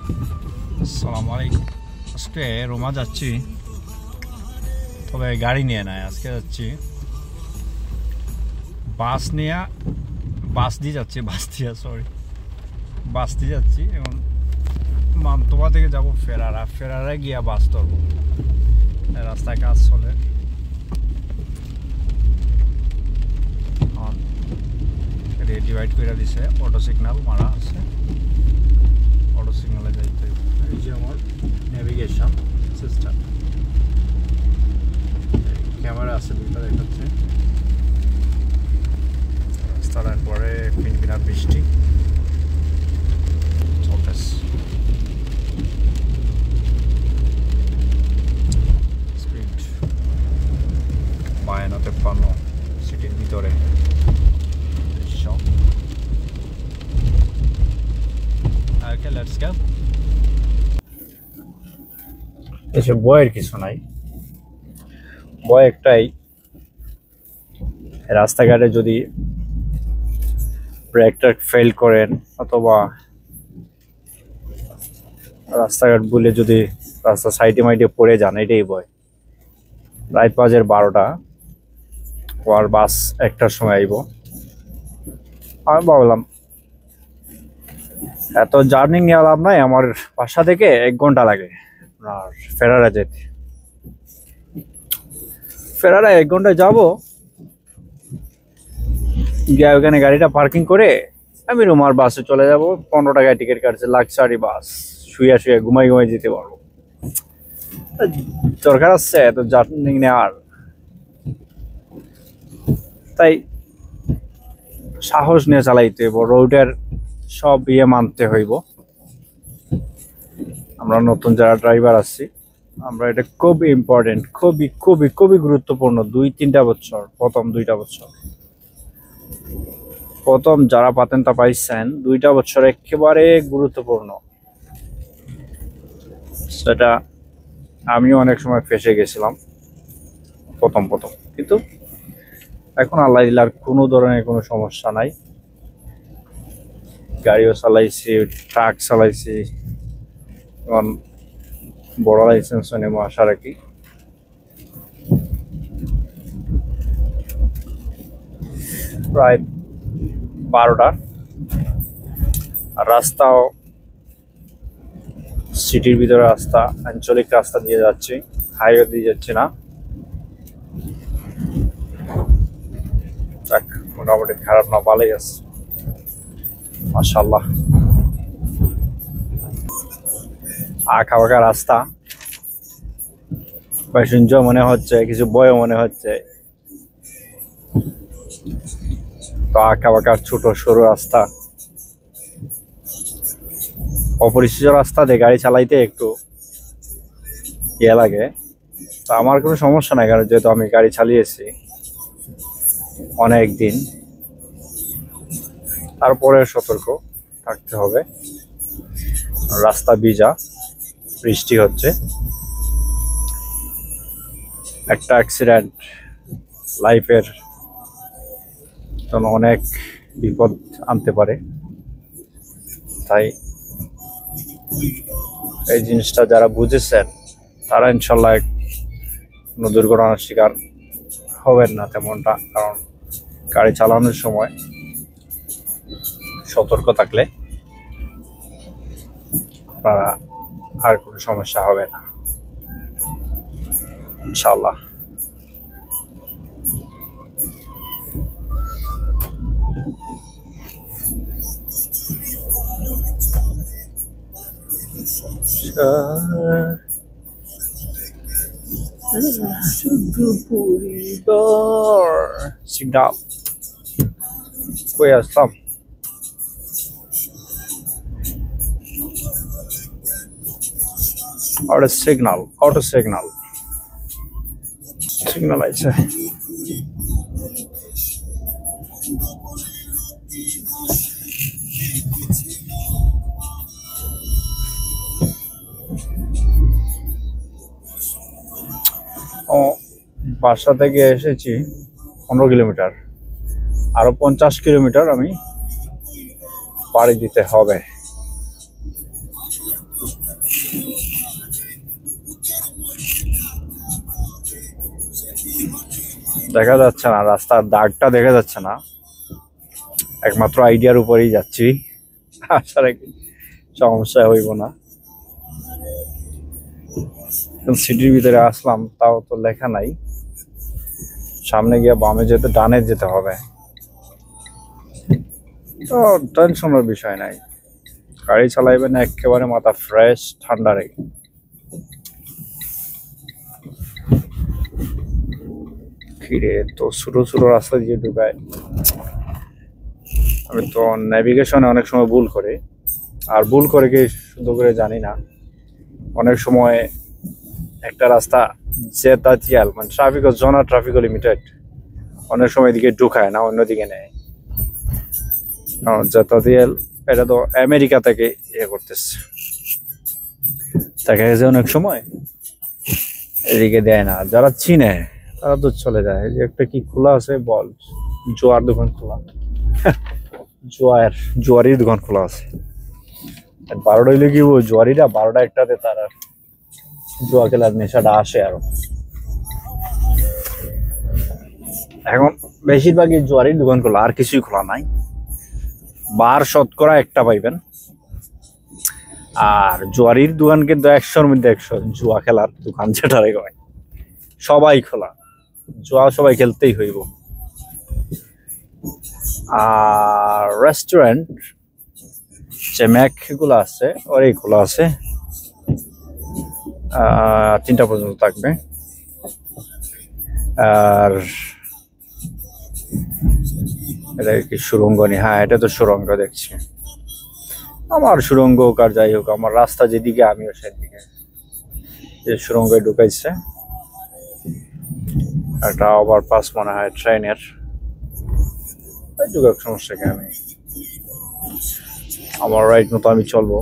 আসসালামু আলাইকুম। আজকে রোমা যাচ্ছি, তবে গাড়ি নিয়ে নাই। আজকে যাচ্ছি বাস নিয়ে, বাস দিয়ে যাচ্ছি, বাস দিয়ে যাচ্ছি। এখন মামতোবা থেকে যাবো ফেরারা গিয়া বাস ধরবো। রাস্তায় কাজ চলে, ডিভাইড করে দিছে, অটো সিগন্যাল মারা আছে, অটো সিগন্যালে যাইতে। এই যে আমার নেভিগেশন সিস্টেম, ক্যামেরা আছে দুইটা দেখাচ্ছে। রাস্তার পরে পিনপিনা বৃষ্টি চলতেছে। স্পিড 52 সিটির ভিতরে দৃশ্য। ওকে, লেটস গো। এসব বয়ের কিছু নাই, বয় একটাই, রাস্তাঘাটে যদি ব্রেকটা ফেল করেন অথবা রাস্তাঘাট বলে যদি রাস্তা সাইডে মাইডে পড়ে যান, এটাই ভয়। রাত বাজের 12টা, আর বাস 1টার সময় আইব। আমি ভাবলাম এত জার্নি নিয়ে লাভ নাই, আমার বাসা থেকে 1 ঘন্টা লাগে আর ফেরারা যেতে। ফেরারা 1 ঘন্টায় যাবো, গিয়ে ওখানে গাড়িটা পার্কিং করে আমি রোমার বাসে চলে যাব। 15 টাকায় টিকিট কাটছে, লাক্সারি বাস, শুয়ে শুয়ে ঘুমাই যেতে পারবো। দরকার আছে এত জার্নি নেওয়ার? তাই সাহস নিয়ে চালাইতে হইব, রোডের সব মানতে হইব। আমরা নতুন যারা ড্রাইভার আছি, আমরা এটা খুব ইম্পর্টেন্ট, খুবই খুবই খুবই গুরুত্বপূর্ণ। 2-3টা বছর, প্রথম 2টা বছর, প্রথম যারা পাতেনটা পাইছেন 2টা বছর একেবারে গুরুত্বপূর্ণ। সেটা আমিও অনেক সময় ফেসে গেছিলাম প্রথম, কিন্তু এখন আল্লাহ দিলে আর কোনো ধরনের কোনো সমস্যা নাই। গাড়িও চালাইছি, ট্রাক চালাইছি, এখন বড় লাইসেন্স নেবো আশা রাখি। প্রায় 12টা, আর রাস্তাও সিটির ভিতরে রাস্তা, আঞ্চলিক রাস্তা দিয়ে যাচ্ছি, হাইওয়ে দিয়ে যাচ্ছি না। যাক, মোটামুটি খারাপ না, ভালোই আছে মাশাআল্লাহ। আঁকা বাঁকা রাস্তা, বৈষম্য মনে হচ্ছে, কিছু বয় মনে হচ্ছে। তো আঁকা বাঁকা ছোট সরু রাস্তা, অপরিচিত রাস্তা দিয়ে গাড়ি চালাইতে একটু ইয়ে লাগে। তো আমার কোনো সমস্যা নাই, কারণ যেহেতু আমি গাড়ি চালিয়েছি অনেক দিন। তারপরে সতর্ক থাকতে হবে, রাস্তা ভিজা, বৃষ্টি হচ্ছে। একটা অ্যাক্সিডেন্ট লাইফের জন্য অনেক বিপদ আনতে পারে। তাই এই জিনিসটা যারা বুঝেছেন তারা ইনশাল্লাহ কোনো দুর্ঘটনার শিকার হবেন না তেমনটা। কারণ গাড়ি চালানোর সময় সতর্ক থাকলে আপনারা আর কোনো সমস্যা হবে না ইনশাল্লাহ। Sit down. কই আসলাম? auto signal আছে। বাসা থেকে এসেছি 15 কিলোমিটার, আরো 50 কিলোমিটার আমি পাড়ি দিতে হবে। দেখা যাচ্ছে না, রাস্তার দাগটা দেখা যাচ্ছে না, একমাত্র আইডিয়ার উপরেই যাচ্ছি, আসার সমস্যা হইব না। সিটির ভিতরে আসলাম, তাও তো লেখা নাই, সামনে গিয়ে বামে যেতে ডানে যেতে হবে, তো টেনশনের বিষয় নাই। গাড়ি চালাইবেন একেবারে মাথা ফ্রেশ ঠান্ডা রেখে। ফিরে তো ছোট ছোট রাস্তা দিয়ে ঢুকায়, আমি তো নেভিগেশনে অনেক সময় ভুল করি, আর ভুল করে কি শুদ্ধ করে জানি না। অনেক সময় একটা রাস্তা জেতাতিয়াল মানে ট্রাফিক জোন আর ট্রাফিক লিমিটেড, অনেক সময় এদিকে ঢুকায় না, অন্যদিকে নেয়। জেতাতিয়াল এটা তো আমেরিকা থেকে ইয়ে করতেছে, দেখা গেছে অনেক সময় এদিকে দেয় না। যারা চিনে তারা তো চলে যায়। এই যে একটা কি খোলা আছে বল, জোয়ার দোকান খোলা, জোয়ারির দোকান খোলা আছে। 12টা হইলে কি জোয়ারিরা 12টা 1টাতে তারা জুয়া খেলার নেশাটা আসে। আরো এখন বেশিরভাগই জোয়ারির দোকান খোলা, আর কিছুই খোলা নাই। বার শতকরা একটা পাইবেন, আর জোয়ারির দোকান কিন্তু 100-র মধ্যে 100। জুয়া খেলার দোকান যেটারে কয় সবাই খোলা, জুয়া সবাই খেলতেই হইব। আর রেস্টুরেন্ট যে ম্যাক গুলো আছে ওরাই খোলা আছে, 3টা পর্যন্ত থাকবে। আর এটা কি সুরঙ্গ নি? হ্যাঁ, এটা তো সুরঙ্গ দেখছি। আমার সুরঙ্গ হোক আর যাই হোক, আমার রাস্তা যেদিকে আমিও সেদিকে। যে সুরঙ্গে ঢুকাইছে, একটা ওভারপাস মনে হয় ট্রেনের, ঢুকার সমস্যা কি? আমি আমার রাইট মতো আমি চলবো।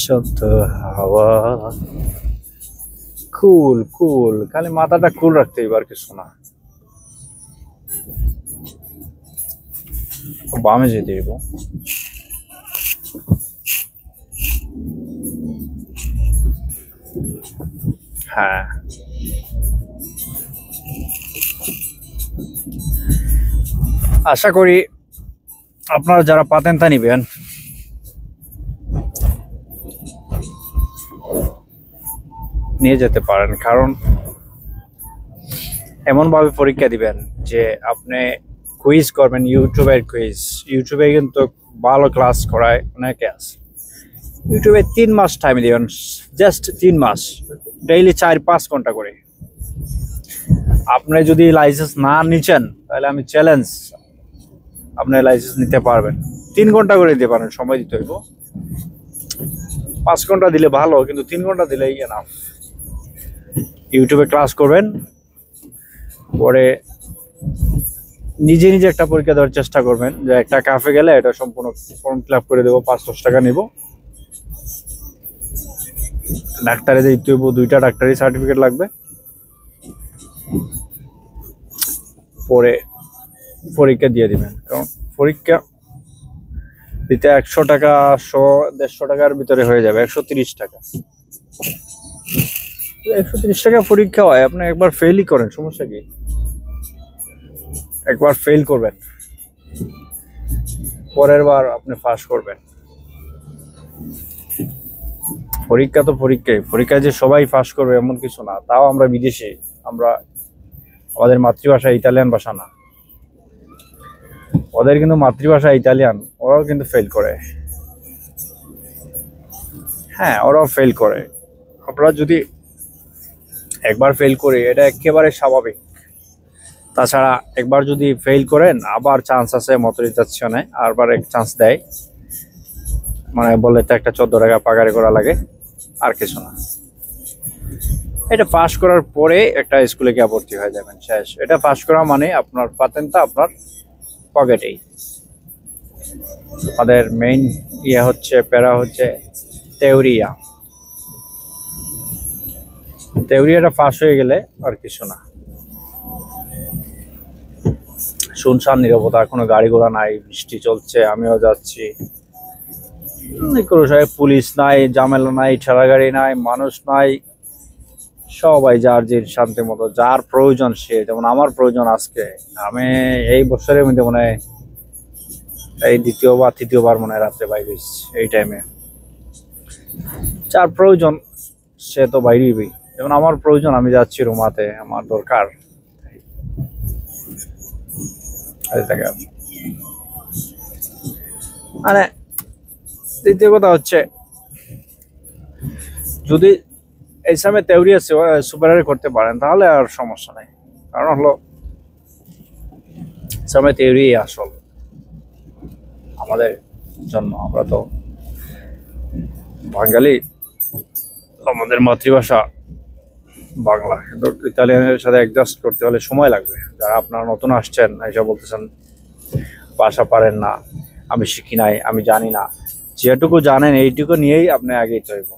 শান্ত হাওয়া, কুল কুল, খালি মাথাটা কুল রাখতে এবার কিছু না। বামে যেতে দিব। হ্যাঁ, আশা করি আপনারা যারা পাতেনটা নিবেন নিয়ে যেতে পারেন, কারণ এমন ভাবে পরীক্ষা দিবেন যে আপনি কুইজ করবেন, ইউটিউবের কুইজ। ইউটিউবে কিন্তু ভালো ক্লাস করায় অনেকে আছে। ইউটিউবে 3 মাস টাইম দিবেন, জাস্ট 3 মাস, ডেইলি 4-5 ঘন্টা করে। আপনি যদি লাইসেন্স না নিচ্ছেন তাহলে আমি চ্যালেঞ্জ, আপনি লাইসেন্স নিতে পারবেন। 3 ঘন্টা করে দিতে পারেন, সময় দিতে হইব। 5 ঘন্টা দিলে ভালো, কিন্তু 3 ঘন্টা দিলেই এনাফ। ইউটিউবে ক্লাস করবেন, পরে নিজে নিজে একটা পরীক্ষা দেওয়ার চেষ্টা করবেন। যে একটা ক্যাফে গেলে এটা সম্পূর্ণ ফর্ম ফিল আপ করে দেবো, 5-10 টাকা নিব। ডাক্তারে দিতে হইব, 2টা ডাক্তারি সার্টিফিকেট লাগবে। পরে পরীক্ষা দিয়ে দিবেন, কারণ পরীক্ষা দিতে 100 টাকা, 100-150 টাকার ভিতরে হয়ে যাবে। 130 টাকা, 130 টাকা পরীক্ষা হয়। আপনি একবার ফেলই করেন, সমস্যা কি? একবার ফেল করবেন, পরের বার আপনি পাস করবেন। পরীক্ষা তো পরীক্ষায় যে সবাই পাস করবে এমন কিছু না। তাও আমরা বিদেশে, আমাদের মাতৃভাষা ইতালিয়ান ভাষা না, ওদের কিন্তু মাতৃভাষা ইতালিয়ান, ওরাও কিন্তু ফেল করে। হ্যাঁ, ওরাও ফেল করে। আপনারা যদি একবার ফেল করে, এটা একেবারে স্বাভাবিক। তাছাড়া একবার যদি ফেল করেন, আবার চান্স আছে মোটরিজাশনে, আবার এক চান্স দেয়। মানে বলে তো একটা 14 টাকা পাগারে করা লাগে, আর কিছু না। এটা পাস করার পরে একটা স্কুলে গিয়ে ভর্তি হয়ে যাবেন, শেষ। এটা পাস করা মানে আপনার পাতেনটা আপনার পকেটেই। আমাদের মেইন ইয়ে হচ্ছে, প্যারা হচ্ছে তেউরিয়াটা পাস হয়ে গেলে আর কিছু না। শুনশান নীরবতা, কোনো গাড়ি ঘোড়া নাই, বৃষ্টি চলছে, আমিও যাচ্ছি। পুলিশ নাই, ঝামেলা নাই, ঠেলা গাড়ি নাই, মানুষ নাই, সবাই যার যে শান্তি মতো যার প্রয়োজন সে, যেমন আমার প্রয়োজন আজকে, আমি এই বছরের মধ্যে মনে হয় এই দ্বিতীয় বা তৃতীয়বার মনে হয় রাত্রে বাইরে এসেছি। এই টাইমে যার প্রয়োজন সে তো বাইরেই, যেমন আমার প্রয়োজন আমি যাচ্ছি রুমাতে, আমার দরকার। মানে দ্বিতীয় কথা হচ্ছে, যদি এই সময় তেউরিয়া সুপারিয়র করতে পারেন তাহলে আর সমস্যা নেই। কারণ হলো সময় তেউরি আসল আমাদের জন্য। আমরা তো বাঙালি, আমাদের মাতৃভাষা বাংলা, কিন্তু ইতালিয়ানের সাথে অ্যাডজাস্ট করতে হলে সময় লাগবে। যারা আপনারা নতুন আসছেন এসব বলতেছেন ভাষা পারেন না, আমি শিখি নাই, আমি জানি না, যেটুকু জানেন এইটুকু নিয়েই আপনি আগেই চলব।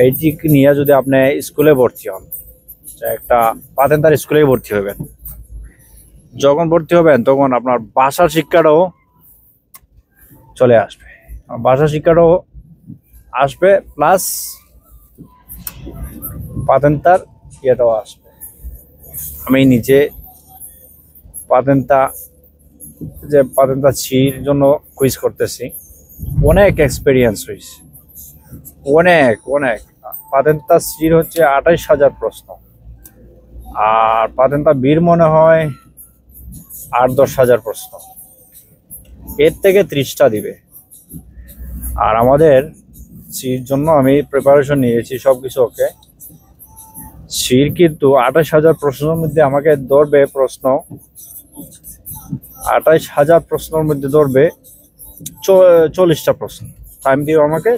এইটুকু নিয়ে যদি আপনি স্কুলে ভর্তি হন, একটা পাতেন্তার স্কুলে ভর্তি হবেন, যখন ভর্তি হবেন তখন আপনার ভাষার শিক্ষাটাও চলে আসবে, ভাষা শিক্ষাটাও আসবে, প্লাস পাতেন্তার ইয়েটাও আসবে। আমি নিজে পাতেন্তা সির জন্য কুইজ করতেছি, অনেক এক্সপিরিয়েন্স হয়েছে, অনেক অনেক। পাতেন্তা সির হচ্ছে 28,000 প্রশ্ন, আর পাতেন্তা বীর মনে হয় 8-10,000 প্রশ্ন, এর থেকে 30টা দিবে। আর আমাদের সির জন্য আমি প্রিপারেশন নিয়েছি সবকিছু ওকে। সির কিন্তু 28,000 প্রশ্নের মধ্যে আমাকে ধরবে প্রশ্ন, 28,000 প্রশ্নের মধ্যে ধরবে 40টা প্রশ্ন। টাইম দিও আমাকে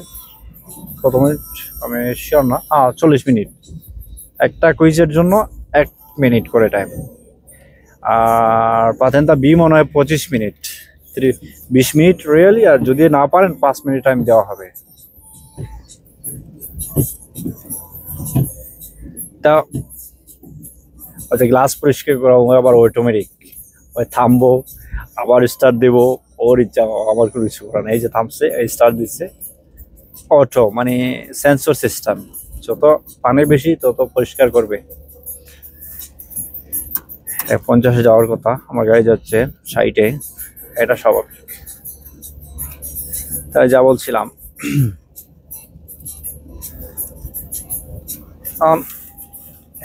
কত মিনিট আমি শিওর না, 40 মিনিট। একটা কুইজের জন্য 1 মিনিট করে টাইম। আর পাতেন্তা বি মনে হয় 25 মিনিট, 20 মিনিট রিয়েলি, আর যদি না পারেন 5 মিনিট টাইম দেওয়া হবে। তা ওই গ্লাস পরিষ্কার করা আবার অটোমেটিক, ওই থামবো আবার স্টার্ট দেবো, ওর ইচ্ছা, আমার কোনো কিছু করার নেই। এই যে থামছে, এই স্টার্ট দিচ্ছে, অটো মানে সেন্সর সিস্টেম, যত পানি বেশি তত পরিষ্কার করবে। 50-এ যাওয়ার কথা, আমার গাড়ি যাচ্ছে 60-এ, এটা স্বাভাবিক। তাই যা বলছিলাম,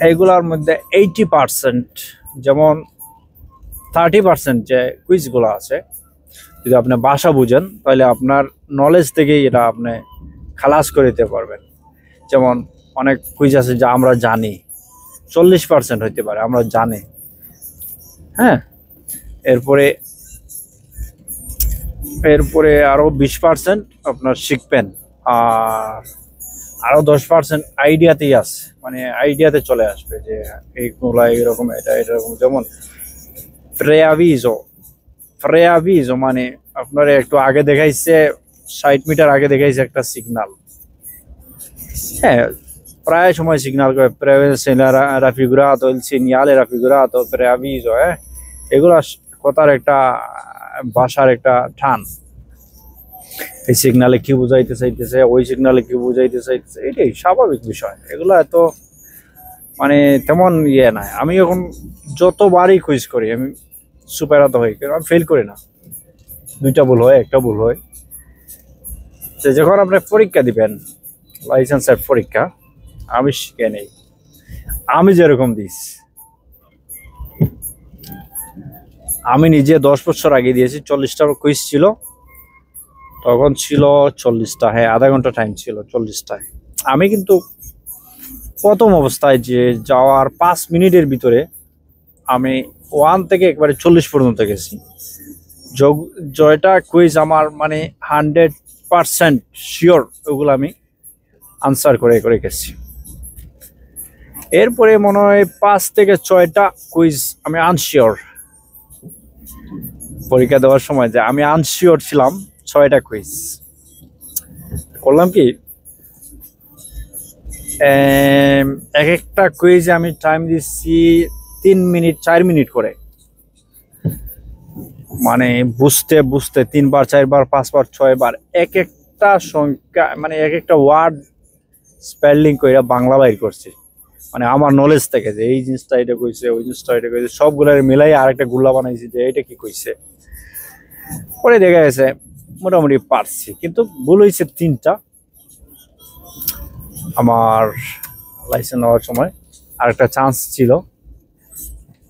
এইগুলার মধ্যে 80%, যেমন 30% যে কুইজগুলো আছে, যদি আপনি ভাষা বুঝেন তাহলে আপনার নলেজ থেকেই এটা আপনি খালাস করে দিতে পারবেন। যেমন অনেক কুইজ আছে যা আমরা জানি, 40% হইতে পারে আমরা জানি, হ্যাঁ। এরপরে আরো 20% আপনার শিখবেন, আর আরো 10% আইডিয়াতেই আছে, মানে আইডিয়াতে চলে আসবে যে এইগুলা এইরকম, এটা এরকম। যেমন প্রেয়াভিজো মানে আপনার একটু আগে দেখাইছে, 60 মিটার আগে দেখাইছে একটা সিগনাল, হ্যাঁ, প্রায় সময় সিগনাল করে রাফিগুরাতো, il segnale raffigurato, preavviso, এগুলো কথার একটা ভাষার একটা টান। এই সিগনালে কি বুঝাইতে চাইতেছে, ওই সিগনালে কি বুঝাইতে চাইতেছে, এটাই স্বাভাবিক বিষয়। এগুলো এত মানে তেমন ইয়ে নাই। আমি এখন যতবারই কুইজ করি আমি সুপারাতো হই, কিন্তু আমি ফেল করি না, 2টা ভুল হয়, 1টা ভুল হয়। যখন আপনি পরীক্ষা দিবেন, লাইসেন্সের পরীক্ষা, আমি শিখে নেই, আমি যেরকম দিস, আমি নিজে 10 বছর আগে দিয়েছি। 40টা কুইজ ছিল, তখন ছিল 40টা, হ্যাঁ, আধা ঘন্টা টাইম ছিল 40টায়। আমি কিন্তু প্রথম অবস্থায় যে যাওয়ার 5 মিনিটের ভিতরে আমি 1 থেকে একবারে 40 পর্যন্ত গেছি। জয়টা কুইজ আমার মানে 100% শিওর, ওগুলো আমি আনসার করে করে গেছি। এরপরে মনে হয় 5 থেকে 6টা কুইজ আমি আনশিওর, পরীক্ষা দেওয়ার সময় যে আমি আনশিওর ছিলাম। 6টা কুইজ করলাম কি, এক একটা কুইজে আমি টাইম দিচ্ছি 3 মিনিট 4 মিনিট করে, মানে বুঝতে বুঝতে 3 বার 4 বার 5 বার 6 বার এক একটা সংখ্যা, মানে এক একটা ওয়ার্ড স্পেলিং করে বাংলা বাইর করছি। মানে আমার নলেজ থেকে যে এই জিনিসটা এটা কইছে, ওই জিনিসটা এটা কইছে, সবগুলার মিলাই আর একটা গুল্লা বানাইছি যে এটা কি কইছে। পরে দেখা গেছে মোটামুটি পারছি, কিন্তু ভুল হয়েছে 3টা। আমার লাইসেন্স নেওয়ার সময় আর একটা চান্স ছিল,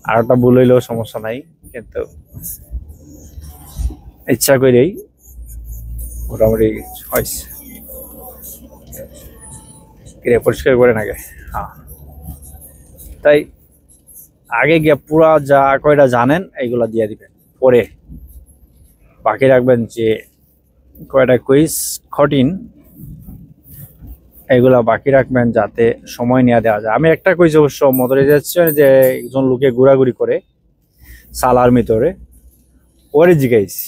আর একটা ভুল হইলেও সমস্যা নাই, কিন্তু ইচ্ছা করেই মোটামুটি হয়েছে। পরিষ্কার করে নাকি? হ্যাঁ, তাই আগে গিয়ে পুরা যা কয়টা জানেন এইগুলা দিয়ে দিবেন, পরে বাকি রাখবেন যে কয়টা কুইজ কঠিন এগুলা বাকি রাখবেন যাতে সময় নিয়ে দেওয়া যায়। আমি একটা কুইজ অবশ্য মনে যাচ্ছে যে একজন লোকে ঘোরাঘুরি করে সালার ভিতরে, ওরে জিগাইছি।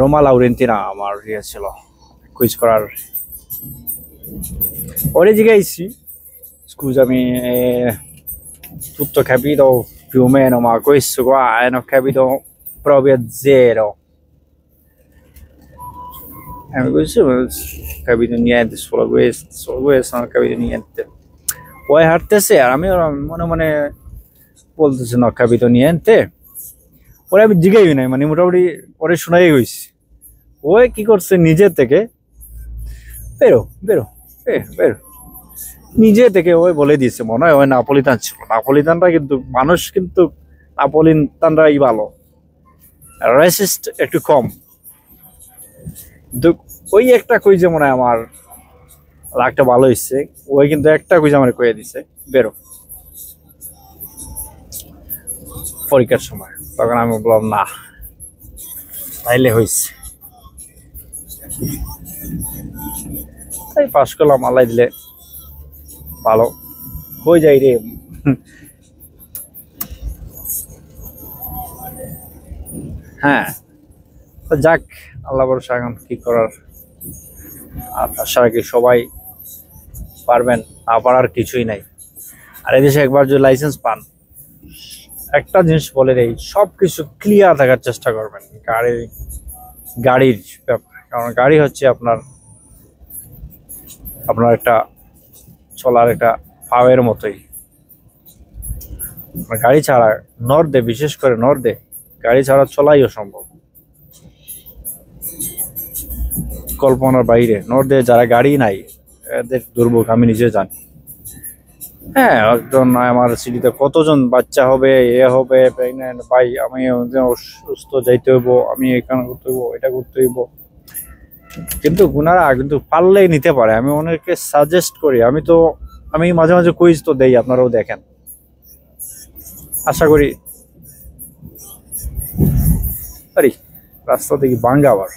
রোমা লাউরেন্তিনা আমার ইয়ে ছিল কুইজ করার, ওরে জিগাইছি scusami, tutto capito più o meno, ma questo qua non ho capito proprio a zero. Questo non ho capito niente, solo questo non ho capito niente. Puoi হাঁটতে সে আর আমি মনে মনে বলতেছি না capito niente, ওরে আমি জিগাই নাই, মানে মোটামুটি ওরে শোনাই হয়েছি। ওই কি করছে নিজে থেকে বেরো বেরো বেরো, নিজে থেকে ওই বলে দিয়েছে, মনে হয় ওই নাপোলিতান ছিল। নাপোলিতানরা কিন্তু মানুষ কিন্তু নাপোলিতানরাই ভালো, রেসিস্ট একটু কম। কিন্তু ওই একটা কুইজে মনে হয় আমার লাখটা ভালো হয়েছে, ওই কিন্তু একটা কুইজ আমার কয়ে দিছে বেরো পরীক্ষার সময়। তখন আমি বললাম না, তাইলে হয়েছে, তাই পাস করলাম। আল্লাহ দিলে ভালো হয়ে যায় রে। হ্যাঁ, যাক, আল্লাহ ভরসা, এখন কি করার। আর আশা রাখি সবাই পারবেন, না পারার কিছুই নাই। আর এদেশে একবার যদি লাইসেন্স পান, একটা জিনিস বলে দেই, সবকিছু ক্লিয়ার থাকার চেষ্টা করবেন গাড়ির ব্যাপারে। কারণ গাড়ি হচ্ছে আপনার একটা চলার একটা পাওয়ের মতোই। গাড়ি ছাড়া নর্থে, বিশেষ করে নর্থে গাড়ি ছাড়া চলাই অসম্ভব, কল্পনার বাইরে। নর্থে যারা গাড়ি নাই এদের দুর্ভোগ আমি নিজে জানি। হ্যাঁ, একজন আমার সিটিতে কতজন বাচ্চা হবে, এ হবে, প্রেগনেন্ট, ভাই আমি সুস্থ যাইতে হইব, আমি এখানে করতে হইব, এটা করতে হইব, কিন্তু গুনারা কিন্তু পারলেই নিতে পারে। আমি অনেকে সাজেস্ট করি, আমি মাঝে মাঝে কুইজ তো দেই, আপনারাও দেখেন, আশা করি। রাস্তা দেখি ভাঙ্গা আবার।